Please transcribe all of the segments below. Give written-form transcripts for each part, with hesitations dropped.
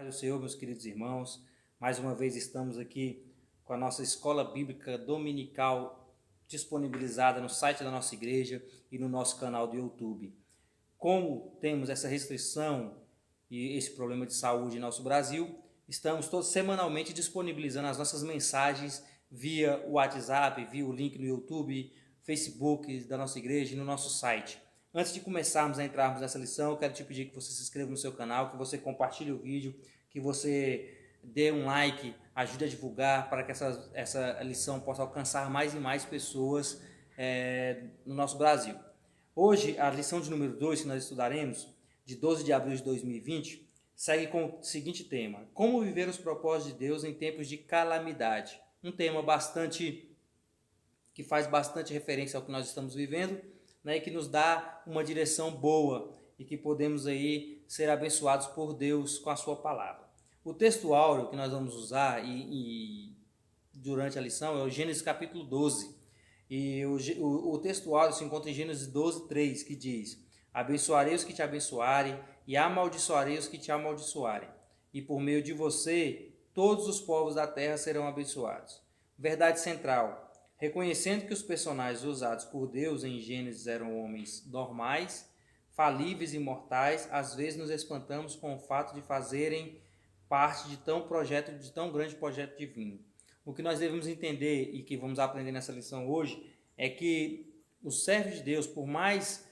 Paz do Senhor, meus queridos irmãos, mais uma vez estamos aqui com a nossa escola bíblica dominical disponibilizada no site da nossa igreja e no nosso canal do YouTube. Como temos essa restrição e esse problema de saúde em nosso Brasil, estamos todos semanalmente disponibilizando as nossas mensagens via o WhatsApp, via o link no YouTube, Facebook da nossa igreja e no nosso site. Antes de começarmos a entrarmos nessa lição, eu quero te pedir que você se inscreva no seu canal, que você compartilhe o vídeo, que você dê um like, ajude a divulgar para que essa lição possa alcançar mais e mais pessoas no nosso Brasil. Hoje, a lição de número 2 que nós estudaremos, de 12 de abril de 2020, segue com o seguinte tema: como viver os propósitos de Deus em tempos de calamidade. Um tema que faz bastante referência ao que nós estamos vivendo, né, e que nos dá uma direção boa e que podemos aí ser abençoados por Deus com a sua palavra. O texto áureo que nós vamos usar durante a lição é o Gênesis capítulo 12. E o texto áureo se encontra em Gênesis 12, 3, que diz: abençoarei os que te abençoarem e amaldiçoarei os que te amaldiçoarem. E por meio de você, todos os povos da terra serão abençoados. Verdade central: reconhecendo que os personagens usados por Deus em Gênesis eram homens normais, falíveis e mortais, às vezes nos espantamos com o fato de fazerem parte de tão grande projeto divino. O que nós devemos entender e que vamos aprender nessa lição hoje é que os servos de Deus, por mais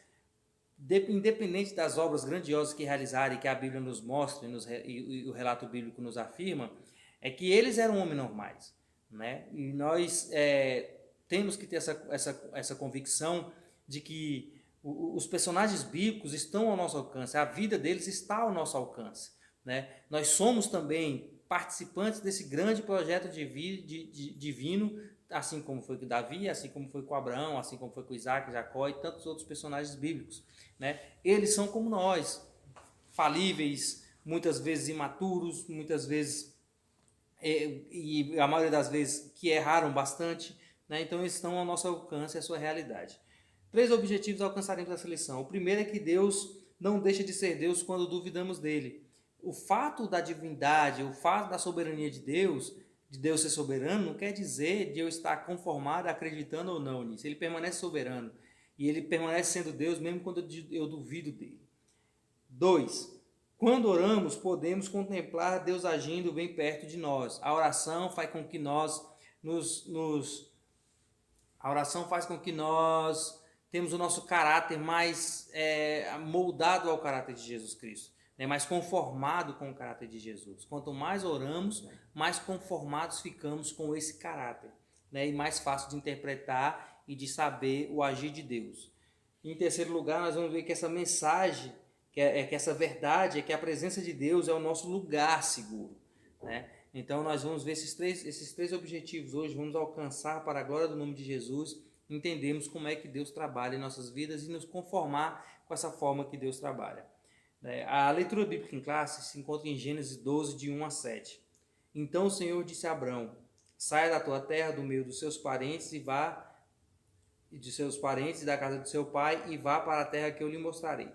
independente das obras grandiosas que realizarem, que a Bíblia nos mostra e o relato bíblico nos afirma, é que eles eram homens normais, né? E nós temos que ter essa convicção de que os personagens bíblicos estão ao nosso alcance, a vida deles está ao nosso alcance, né? Nós somos também participantes desse grande projeto divino, assim como foi com Davi, assim como foi com Abraão, assim como foi com Isaac, Jacó e tantos outros personagens bíblicos, né? Eles são como nós, falíveis, muitas vezes imaturos, muitas vezes e a maioria das vezes que erraram bastante, né? Então eles estão ao nosso alcance, a sua realidade. 3 objetivos alcançaremos essa lição. O primeiro é que Deus não deixa de ser Deus quando duvidamos dele. O fato da divindade, o fato da soberania de Deus ser soberano, não quer dizer de eu estar conformado, acreditando ou não nisso. Ele permanece soberano e ele permanece sendo Deus mesmo quando eu duvido dele. 2. Quando oramos, podemos contemplar Deus agindo bem perto de nós. A oração faz com que nós temos o nosso caráter mais moldado ao caráter de Jesus Cristo, né? Mais conformado com o caráter de Jesus. Quanto mais oramos, mais conformados ficamos com esse caráter, né? E mais fácil de interpretar e de saber o agir de Deus. Em terceiro lugar, nós vamos ver que essa mensagem, que essa verdade é que a presença de Deus é o nosso lugar seguro, né? Então nós vamos ver esses três objetivos hoje, vamos alcançar para a glória do nome de Jesus, entendemos como é que Deus trabalha em nossas vidas e nos conformar com essa forma que Deus trabalha. A leitura bíblica em classe se encontra em Gênesis 12, de 1 a 7. Então o Senhor disse a Abrão: saia da tua terra, do meio dos seus parentes e da casa de seu pai, e vá para a terra que eu lhe mostrarei.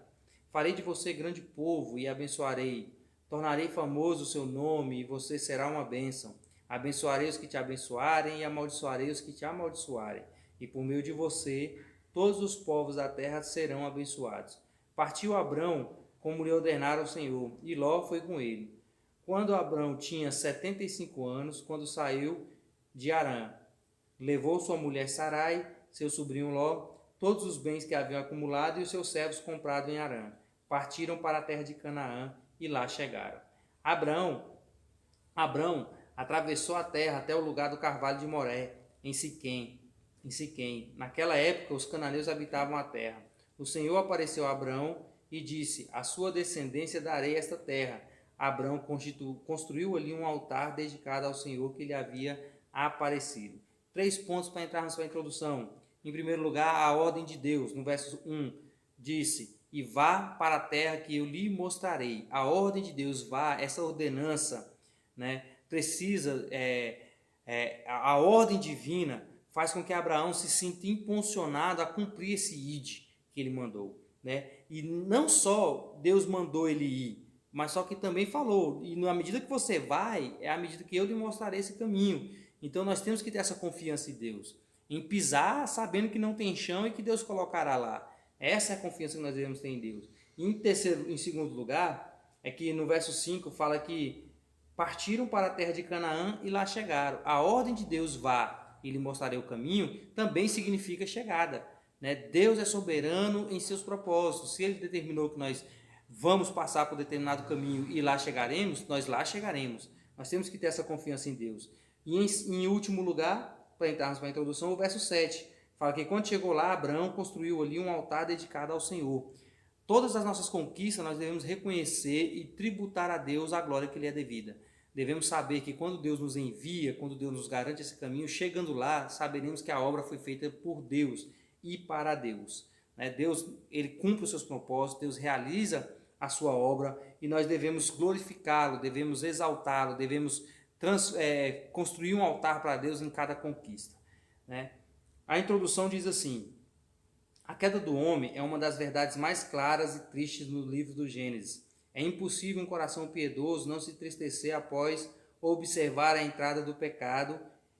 Farei de você grande povo e abençoarei. Tornarei famoso o seu nome e você será uma bênção. Abençoarei os que te abençoarem e amaldiçoarei os que te amaldiçoarem. E por meio de você, todos os povos da terra serão abençoados. Partiu Abrão, como lhe ordenara o Senhor, e Ló foi com ele. Quando Abrão tinha 75 anos, quando saiu de Harã, levou sua mulher Sarai, seu sobrinho Ló, todos os bens que haviam acumulado e os seus servos comprados em Harã. Partiram para a terra de Canaã e lá chegaram. Abrão atravessou a terra até o lugar do carvalho de Moré, em Siquém. Naquela época, os cananeus habitavam a terra. O Senhor apareceu a Abrão e disse: a sua descendência darei esta terra. Abrão construiu ali um altar dedicado ao Senhor que lhe havia aparecido. 3 pontos para entrarmos para a introdução. Em primeiro lugar, a ordem de Deus. No verso 1, disse: e vá para a terra que eu lhe mostrarei. A ordem de Deus, vá, essa ordenança, né, precisa, a ordem divina faz com que Abraão se sinta impulsionado a cumprir esse id que ele mandou, né? E não só Deus mandou ele ir, mas só que também falou, e na medida que você vai, é à medida que eu lhe mostrarei esse caminho. Então nós temos que ter essa confiança em Deus, em pisar sabendo que não tem chão e que Deus colocará lá. Essa é a confiança que nós devemos ter em Deus. E em segundo lugar, é que no verso 5 fala que partiram para a terra de Canaã e lá chegaram. A ordem de Deus, vá e lhe mostrarei o caminho, também significa chegada. Né? Deus é soberano em seus propósitos. Se Ele determinou que nós vamos passar por determinado caminho e lá chegaremos, nós lá chegaremos. Nós temos que ter essa confiança em Deus. E em último lugar, para entrarmos para a introdução, o verso 7 fala que quando chegou lá, Abraão construiu ali um altar dedicado ao Senhor. Todas as nossas conquistas nós devemos reconhecer e tributar a Deus a glória que lhe é devida. Devemos saber que quando Deus nos envia, quando Deus nos garante esse caminho, chegando lá, saberemos que a obra foi feita por Deus e para Deus. Deus, Ele cumpre os seus propósitos, Deus realiza a sua obra e nós devemos glorificá-lo, devemos exaltá-lo, devemos construir um altar para Deus em cada conquista. A introdução diz assim: a queda do homem é uma das verdades mais claras e tristes no livro do Gênesis. É impossível um coração piedoso não se entristecer após observar a entrada do pecado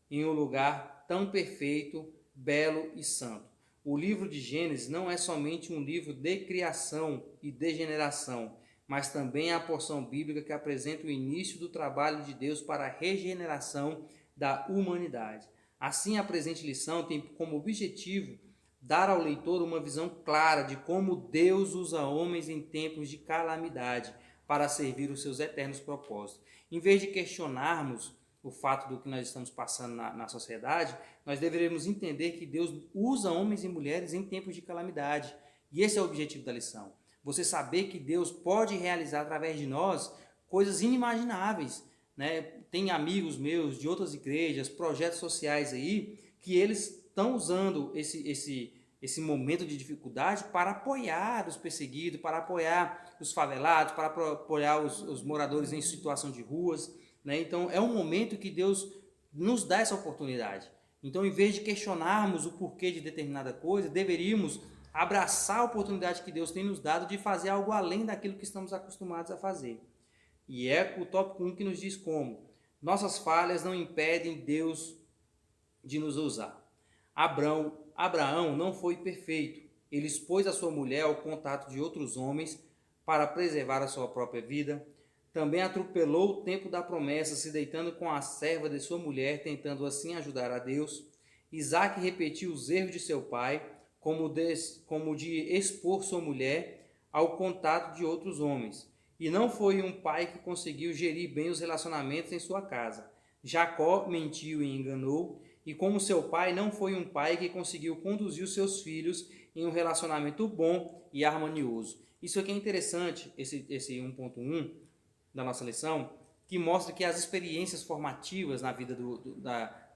em um lugar tão perfeito, belo e santo. O livro de Gênesis não é somente um livro de criação e degeneração, mas também é a porção bíblica que apresenta o início do trabalho de Deus para a regeneração da humanidade. Assim, a presente lição tem como objetivo dar ao leitor uma visão clara de como Deus usa homens em tempos de calamidade para servir os seus eternos propósitos. Em vez de questionarmos o fato do que nós estamos passando na sociedade, nós deveremos entender que Deus usa homens e mulheres em tempos de calamidade. E esse é o objetivo da lição. Você saber que Deus pode realizar através de nós coisas inimagináveis. Tem amigos meus de outras igrejas, projetos sociais aí, que eles estão usando esse momento de dificuldade para apoiar os perseguidos, para apoiar os favelados, para apoiar os moradores em situação de ruas. Então, é um momento que Deus nos dá essa oportunidade. Então, em vez de questionarmos o porquê de determinada coisa, deveríamos abraçar a oportunidade que Deus tem nos dado de fazer algo além daquilo que estamos acostumados a fazer. E é o tópico 1 que nos diz como: nossas falhas não impedem Deus de nos usar. Abraão não foi perfeito. Ele expôs a sua mulher ao contato de outros homens para preservar a sua própria vida. Também atropelou o tempo da promessa, se deitando com a serva de sua mulher, tentando assim ajudar a Deus. Isaac repetiu os erros de seu pai, como de expor sua mulher ao contato de outros homens. E não foi um pai que conseguiu gerir bem os relacionamentos em sua casa. Jacó mentiu e enganou, e como seu pai, não foi um pai que conseguiu conduzir os seus filhos em um relacionamento bom e harmonioso. Isso aqui é interessante, esse 1.1 da nossa lição, que mostra que as experiências formativas na vida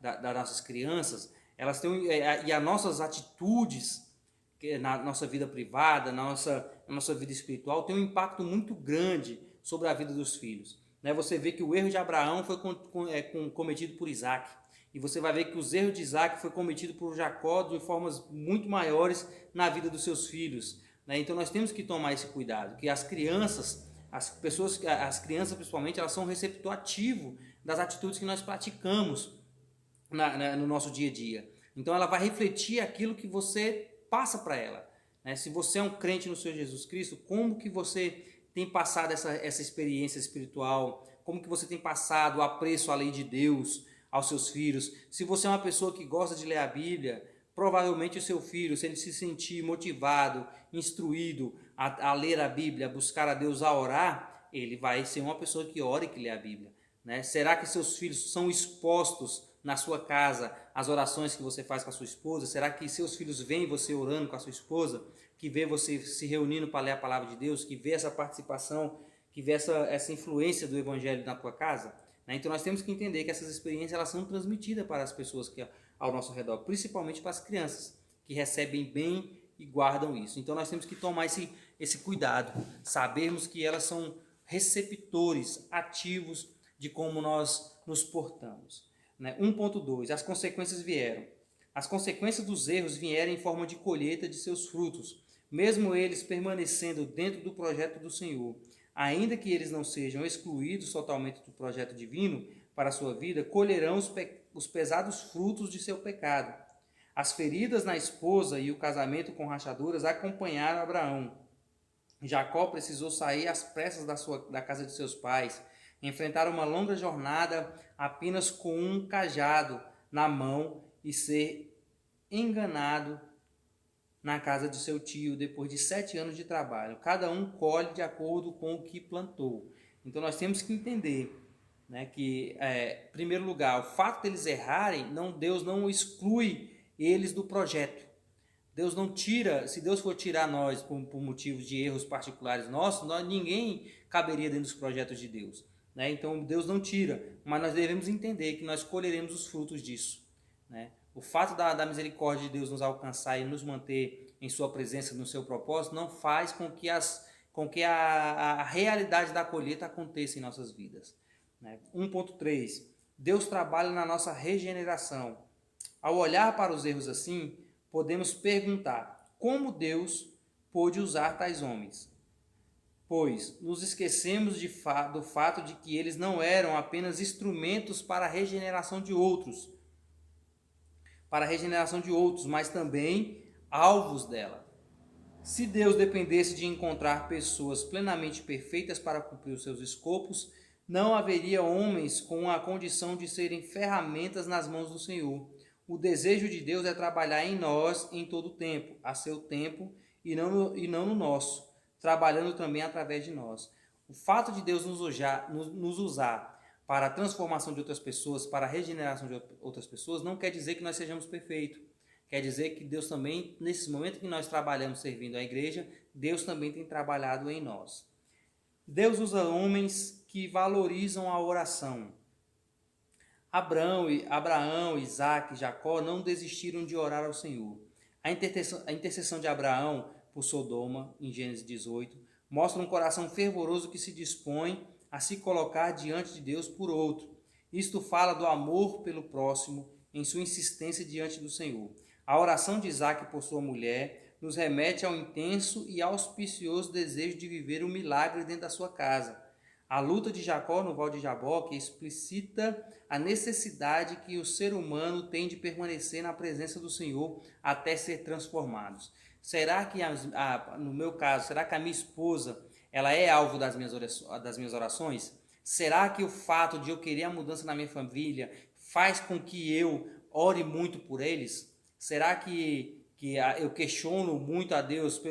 das nossas crianças, elas têm, e as nossas atitudes na nossa vida privada, na nossa vida espiritual, tem um impacto muito grande sobre a vida dos filhos. Você vê que o erro de Abraão foi cometido por Isaac, e você vai ver que os erros de Isaac foi cometido por Jacó de formas muito maiores na vida dos seus filhos. Então nós temos que tomar esse cuidado, que as crianças principalmente, elas são um receptor ativo das atitudes que nós praticamos no nosso dia a dia. Então ela vai refletir aquilo que você passa para ela. Se você é um crente no Senhor Jesus Cristo, como que você tem passado essa experiência espiritual? Como que você tem passado o apreço à lei de Deus aos seus filhos? Se você é uma pessoa que gosta de ler a Bíblia, provavelmente o seu filho, se ele se sentir motivado, instruído a ler a Bíblia, a buscar a Deus, a orar, ele vai ser uma pessoa que ora e que lê a Bíblia. Será que seus filhos são expostos na sua casa às orações que você faz com a sua esposa? Será que seus filhos veem você orando com a sua esposa? Que vê você se reunindo para ler a palavra de Deus? Que vê essa participação, que vê essa influência do Evangelho na tua casa? Então nós temos que entender que essas experiências elas são transmitidas para as pessoas que ao nosso redor, principalmente para as crianças, que recebem bem e guardam isso. Então nós temos que tomar esse cuidado, sabermos que elas são receptores ativos de como nós nos portamos. 1.2, as consequências vieram. As consequências dos erros vieram em forma de colheita de seus frutos, mesmo eles permanecendo dentro do projeto do Senhor. ainda que eles não sejam excluídos totalmente do projeto divino para a sua vida, colherão os pesados frutos de seu pecado. As feridas na esposa e o casamento com rachaduras acompanharam Abraão. Jacó precisou sair às pressas da casa de seus pais, enfrentar uma longa jornada apenas com um cajado na mão e ser enganado na casa de seu tio depois de 7 anos de trabalho. Cada um colhe de acordo com o que plantou. Então nós temos que entender, né, que, em primeiro lugar, o fato deles errarem, Deus não exclui eles do projeto. Deus não tira, se Deus for tirar nós por motivos de erros particulares nossos, ninguém caberia dentro dos projetos de Deus. Né? Então Deus não tira, mas nós devemos entender que nós colheremos os frutos disso. Né? O fato da misericórdia de Deus nos alcançar e nos manter em sua presença, no seu propósito, não faz com que a realidade da colheita aconteça em nossas vidas. Né? 1.3. Deus trabalha na nossa regeneração. Ao olhar para os erros assim, podemos perguntar como Deus pôde usar tais homens. Pois nos esquecemos do fato de que eles não eram apenas instrumentos para a regeneração de outros, mas também alvos dela. Se Deus dependesse de encontrar pessoas plenamente perfeitas para cumprir os seus escopos, não haveria homens com a condição de serem ferramentas nas mãos do Senhor. O desejo de Deus é trabalhar em nós em todo o tempo, a seu tempo e não no nosso, trabalhando também através de nós. O fato de Deus nos usar para a transformação de outras pessoas, para a regeneração de outras pessoas, não quer dizer que nós sejamos perfeitos. Quer dizer que Deus também, nesse momento que nós trabalhamos servindo a igreja, Deus também tem trabalhado em nós. Deus usa homens que valorizam a oração. Abraão, Isaac e Jacó não desistiram de orar ao Senhor. A intercessão de Abraão por Sodoma, em Gênesis 18, mostra um coração fervoroso que se dispõe a se colocar diante de Deus por outro. Isto fala do amor pelo próximo em sua insistência diante do Senhor. A oração de Isaac por sua mulher nos remete ao intenso e auspicioso desejo de viver um milagre dentro da sua casa. A luta de Jacó no Val de Jaboque explicita a necessidade que o ser humano tem de permanecer na presença do Senhor até ser transformados. Será que, no meu caso, será que a minha esposa ela é alvo das minhas orações? Será que o fato de eu querer a mudança na minha família faz com que eu ore muito por eles? Será que eu questiono muito a Deus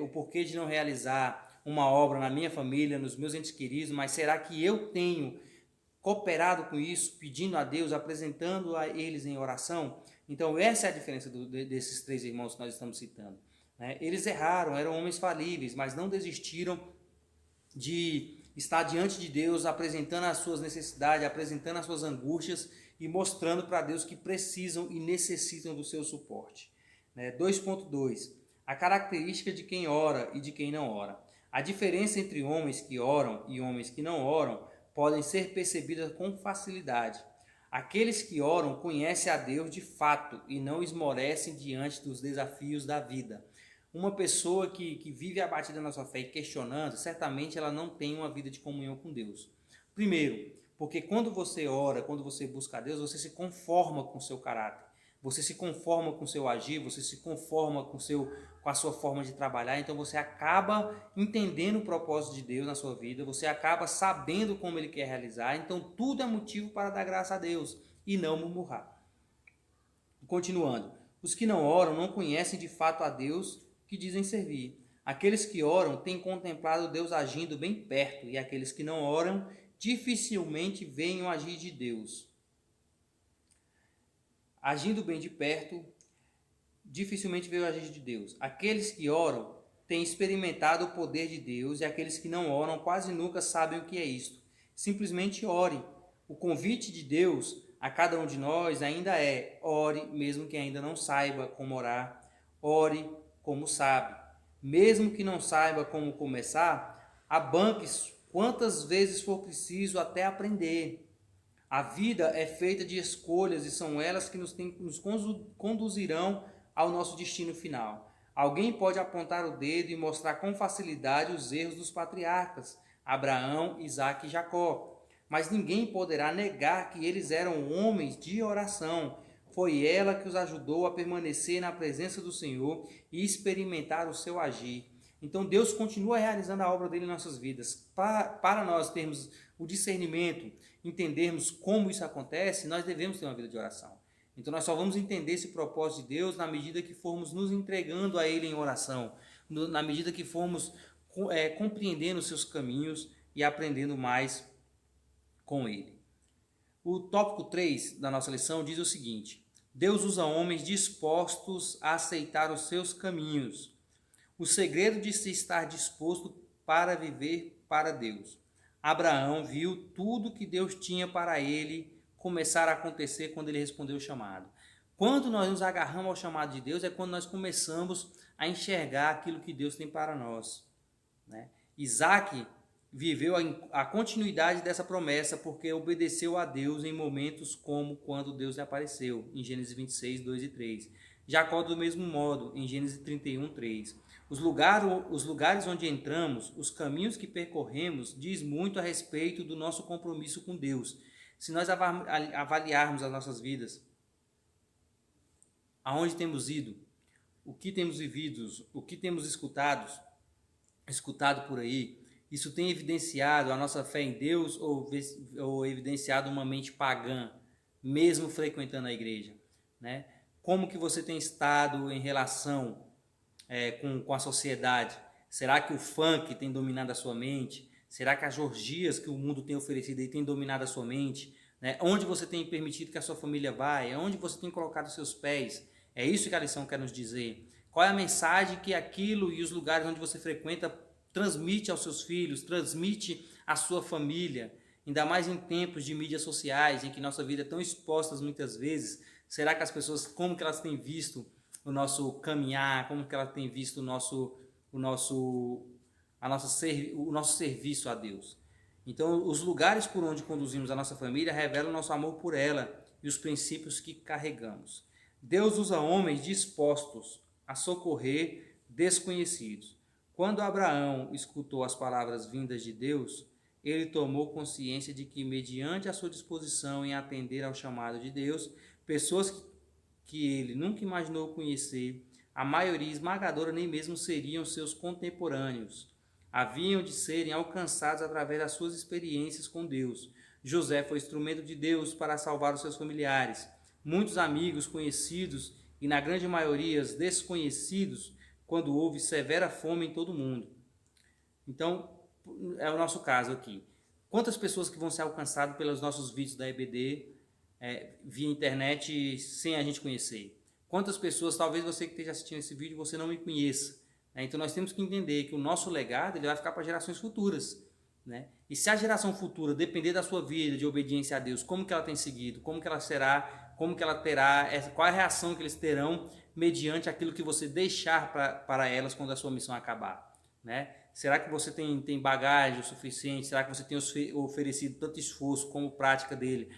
o porquê de não realizar uma obra na minha família, nos meus entes queridos, mas será que eu tenho cooperado com isso, pedindo a Deus, apresentando a eles em oração? Então essa é a diferença desses 3 irmãos que nós estamos citando. Né? Eles erraram, eram homens falíveis, mas não desistiram de estar diante de Deus, apresentando as suas necessidades, apresentando as suas angústias e mostrando para Deus que precisam e necessitam do seu suporte. 2.2. A característica de quem ora e de quem não ora. A diferença entre homens que oram e homens que não oram podem ser percebidas com facilidade. Aqueles que oram conhecem a Deus de fato e não esmorecem diante dos desafios da vida. Uma pessoa que vive abatida na sua fé e questionando, certamente ela não tem uma vida de comunhão com Deus. Primeiro, porque quando você ora, quando você busca a Deus, você se conforma com o seu caráter. Você se conforma com o seu agir, você se conforma com a sua forma de trabalhar, então você acaba entendendo o propósito de Deus na sua vida, você acaba sabendo como Ele quer realizar, então tudo é motivo para dar graça a Deus e não murmurar. Continuando, os que não oram não conhecem de fato a Deus que dizem servir. Aqueles que oram têm contemplado Deus agindo bem perto, e aqueles que não oram dificilmente veem o agir de Deus. Agindo bem de perto, dificilmente veio o agir de Deus. Aqueles que oram têm experimentado o poder de Deus e aqueles que não oram quase nunca sabem o que é isto. Simplesmente ore. O convite de Deus a cada um de nós ainda é: ore, mesmo que ainda não saiba como orar. Ore como sabe. Mesmo que não saiba como começar, abanque quantas vezes for preciso até aprender. A vida é feita de escolhas e são elas que nos conduzirão ao nosso destino final. Alguém pode apontar o dedo e mostrar com facilidade os erros dos patriarcas, Abraão, Isaque e Jacó. Mas ninguém poderá negar que eles eram homens de oração. Foi ela que os ajudou a permanecer na presença do Senhor e experimentar o seu agir. Então Deus continua realizando a obra dele em nossas vidas. Para nós termos o discernimento, entendermos como isso acontece, nós devemos ter uma vida de oração. Então nós só vamos entender esse propósito de Deus na medida que formos nos entregando a Ele em oração, na medida que formos compreendendo os seus caminhos e aprendendo mais com Ele. O tópico 3 da nossa lição diz o seguinte: Deus usa homens dispostos a aceitar os seus caminhos. O segredo de se estar disposto para viver para Deus. Abraão viu tudo que Deus tinha para ele começar a acontecer quando ele respondeu o chamado. Quando nós nos agarramos ao chamado de Deus, é quando nós começamos a enxergar aquilo que Deus tem para nós, né? Isaac viveu a continuidade dessa promessa porque obedeceu a Deus em momentos como quando Deus lhe apareceu, em Gênesis 26, 2 e 3. Jacó do mesmo modo, em Gênesis 31, 3. Os lugares onde entramos, os caminhos que percorremos, diz muito a respeito do nosso compromisso com Deus. Se nós avaliarmos as nossas vidas, aonde temos ido, o que temos vivido, o que temos escutado por aí, isso tem evidenciado a nossa fé em Deus ou evidenciado uma mente pagã, mesmo frequentando a igreja, né? Como que você tem estado em relação com a sociedade? Será que o funk tem dominado a sua mente? Será que as orgias que o mundo tem oferecido aí tem dominado a sua mente? Né? Onde você tem permitido que a sua família vá? Onde você tem colocado seus pés? É isso que a lição quer nos dizer. Qual é a mensagem que aquilo e os lugares onde você frequenta transmite aos seus filhos, transmite à sua família? Ainda mais em tempos de mídias sociais, em que nossa vida é tão exposta muitas vezes. Será que as pessoas, como que elas têm visto o nosso caminhar, como que elas têm visto o nosso serviço a Deus? Então, os lugares por onde conduzimos a nossa família revelam o nosso amor por ela e os princípios que carregamos. Deus usa homens dispostos a socorrer desconhecidos. Quando Abraão escutou as palavras vindas de Deus, ele tomou consciência de que, mediante a sua disposição em atender ao chamado de Deus, pessoas que ele nunca imaginou conhecer, a maioria esmagadora nem mesmo seriam seus contemporâneos. Haviam de serem alcançados através das suas experiências com Deus. José foi instrumento de Deus para salvar os seus familiares. Muitos amigos conhecidos e, na grande maioria, desconhecidos, quando houve severa fome em todo o mundo. Então, é o nosso caso aqui. Quantas pessoas que vão ser alcançadas pelos nossos vídeos da EBD via internet sem a gente conhecer? Quantas pessoas, talvez você que esteja assistindo esse vídeo, você não me conheça, né? Então nós temos que entender que o nosso legado ele vai ficar para gerações futuras, né? E se a geração futura depender da sua vida de obediência a Deus, como que ela tem seguido, como que ela será, como que ela terá, qual é a reação que eles terão mediante aquilo que você deixar para elas quando a sua missão acabar, né? Será que você tem bagagem o suficiente? Será que você tem oferecido tanto esforço como prática dele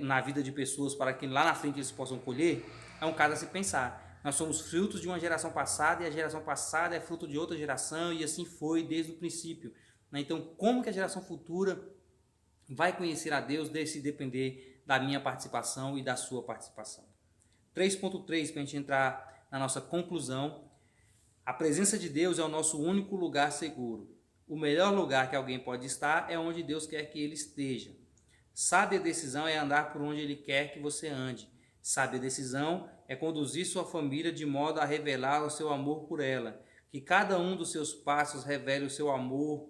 na vida de pessoas para que lá na frente eles possam colher? É um caso a se pensar. Nós somos frutos de uma geração passada e a geração passada é fruto de outra geração e assim foi desde o princípio, né? Então, como que a geração futura vai conhecer a Deus se depender da minha participação e da sua participação? 3.3, para a gente entrar na nossa conclusão. A presença de Deus é o nosso único lugar seguro. O melhor lugar que alguém pode estar é onde Deus quer que ele esteja. Sábia decisão é andar por onde ele quer que você ande. Sábia decisão é conduzir sua família de modo a revelar o seu amor por ela. Que cada um dos seus passos revele o seu amor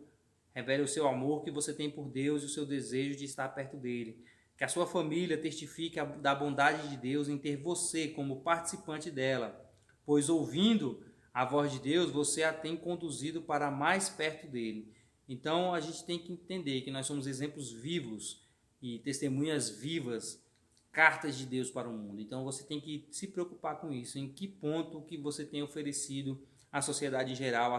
que você tem por Deus e o seu desejo de estar perto dele. Que a sua família testifique da bondade de Deus em ter você como participante dela, pois ouvindo a voz de Deus, você a tem conduzido para mais perto dele. Então a gente tem que entender que nós somos exemplos vivos e testemunhas vivas, cartas de Deus para o mundo. Então você tem que se preocupar com isso, em que ponto que você tem oferecido à sociedade em geral,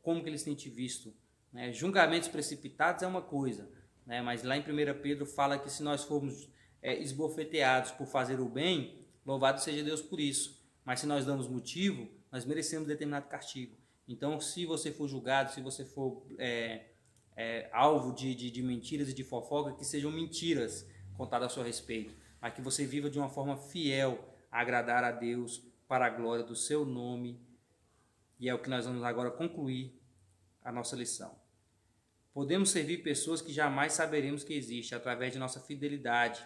como que eles têm te visto, né? Julgamentos precipitados é uma coisa, né? Mas lá em 1 Pedro fala que se nós formos esbofeteados por fazer o bem, louvado seja Deus por isso. Mas se nós damos motivo, nós merecemos determinado castigo. Então, se você for julgado, se você for alvo de mentiras e de fofoca, que sejam mentiras contadas a seu respeito, mas que você viva de uma forma fiel a agradar a Deus para a glória do seu nome. E é o que nós vamos agora concluir a nossa lição. Podemos servir pessoas que jamais saberemos que existem através de nossa fidelidade.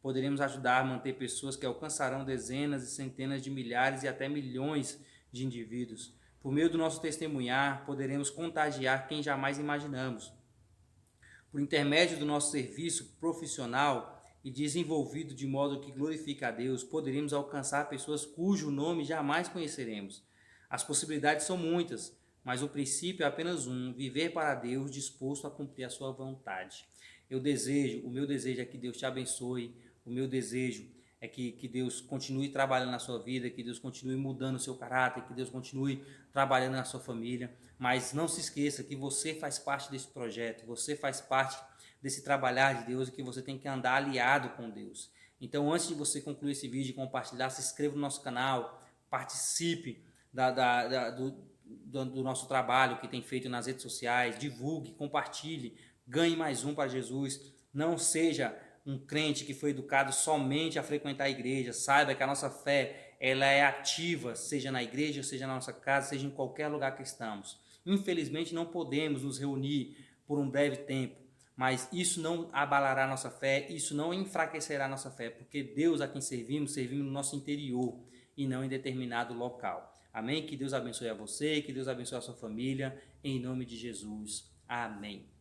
Poderemos ajudar a manter pessoas que alcançarão dezenas e centenas de milhares e até milhões de indivíduos. Por meio do nosso testemunhar, poderemos contagiar quem jamais imaginamos. Por intermédio do nosso serviço profissional e desenvolvido de modo que glorifique a Deus, poderemos alcançar pessoas cujo nome jamais conheceremos. As possibilidades são muitas, mas o princípio é apenas um: viver para Deus, disposto a cumprir a sua vontade. O meu desejo é que Deus te abençoe, o meu desejo é que Deus continue trabalhando na sua vida, que Deus continue mudando o seu caráter, que Deus continue trabalhando na sua família. Mas não se esqueça que você faz parte desse projeto, você faz parte desse trabalhar de Deus e que você tem que andar aliado com Deus. Então, antes de você concluir esse vídeo e compartilhar, se inscreva no nosso canal, participe do nosso trabalho que tem feito nas redes sociais, divulgue, compartilhe, ganhe mais um para Jesus. Não seja um crente que foi educado somente a frequentar a igreja. Saiba que a nossa fé, ela é ativa, seja na igreja, seja na nossa casa, seja em qualquer lugar que estamos. Infelizmente não podemos nos reunir por um breve tempo, mas isso não abalará a nossa fé, isso não enfraquecerá a nossa fé, porque Deus a quem servimos no nosso interior e não em determinado local. Amém? Que Deus abençoe a você, que Deus abençoe a sua família, em nome de Jesus. Amém.